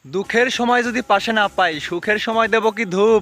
দুঃখের সময় যদি পাশে না পাই, সুখের সময় দেব কি ধূপ।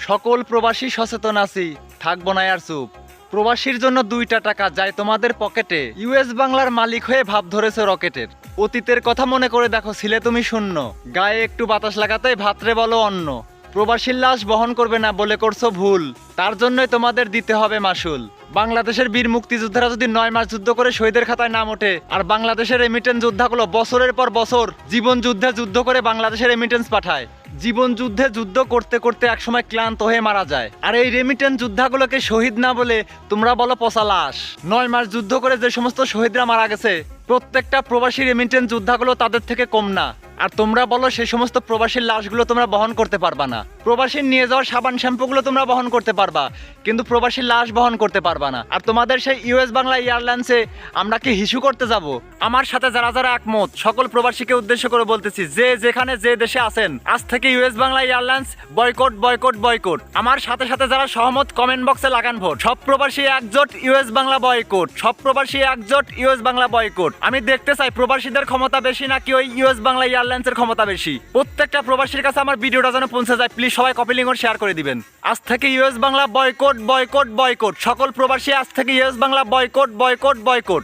সকল প্রবাসী সচেতন আছি, থাকবো না আর চুপ। প্রবাসীর জন্য 2টা টাকা যায় তোমাদের পকেটে, ইউএস বাংলার মালিক হয়ে ভাব ধরেছে রকেটের। অতীতের কথা মনে করে দেখো, ছিলে তুমি শূন্য, গায়ে একটু বাতাস লাগাতেই ভাত্রে বলো অন্য। প্রবাসীর লাশ বহন করবে না বলে করছো ভুল, তার জন্যই তোমাদের দিতে হবে মাসুল। বাংলাদেশের বীর মুক্তিযোদ্ধারা যদি 9 মাস যুদ্ধ করে শহীদের খাতায় নাম ওঠে, আর বাংলাদেশের রেমিটেন্স যোদ্ধাগুলো বছরের পর বছর জীবন যুদ্ধে যুদ্ধ করে বাংলাদেশের রেমিটেন্স পাঠায়, জীবন যুদ্ধে যুদ্ধ করতে করতে একসময় ক্লান্ত হয়ে মারা যায়, আর এই রেমিটেন্স যোদ্ধাগুলোকে শহীদ না বলে তোমরা বলো পচা লাশ। 9 মাস যুদ্ধ করে যে সমস্ত শহীদরা মারা গেছে, প্রত্যেকটা প্রবাসী রেমিটেন্স যোদ্ধাগুলো তাদের থেকে কম না, আর তোমরা বলো সেই সমস্ত প্রবাসীর লাশগুলো তোমরা বহন করতে পারবা না। প্রবাসীর নিয়ে যাওয়ার সাবান শ্যাম্পুগুলো তোমরা বহন করতে পারবা, কিন্তু প্রবাসীর লাশ বহন করতে পারবা না। আর তোমাদের সেই ইউএস বাংলা এয়ারলাইন্সে আমরা কি হিসু করতে যাব? আমার সাথে যারা যারা একমত, সকল প্রবাসীকে উদ্দেশ্য করে বলতেছি, যে যেখানে যে দেশে আছেন, আজ থেকে US Bangla airlines boycott boycott boycott. আমার সাথে সাথে যারা সহমত, কমেন্ট বক্সে লাগান ভোট। সব প্রবাসী একজোট, ইউএস বাংলা বয়কট। সব প্রবাসী একজোট, ইউএস বাংলা বয়কট। আমি দেখতে চাই প্রবাসীদের ক্ষমতা বেশি নাকি ওই ইউএস বাংলা এয়ারলাইন্সের ক্ষমতা বেশি। প্রত্যেকটা প্রবাসীর কাছে আমার ভিডিওটা যেন পৌঁছে যায়, প্লিজ সবাই কপি লিংক শেয়ার করে দিবেন। আজ থেকে US Bangla boycott boycott boycott. সকল প্রবাসী আজ থেকে US Bangla boycott boycott boycott.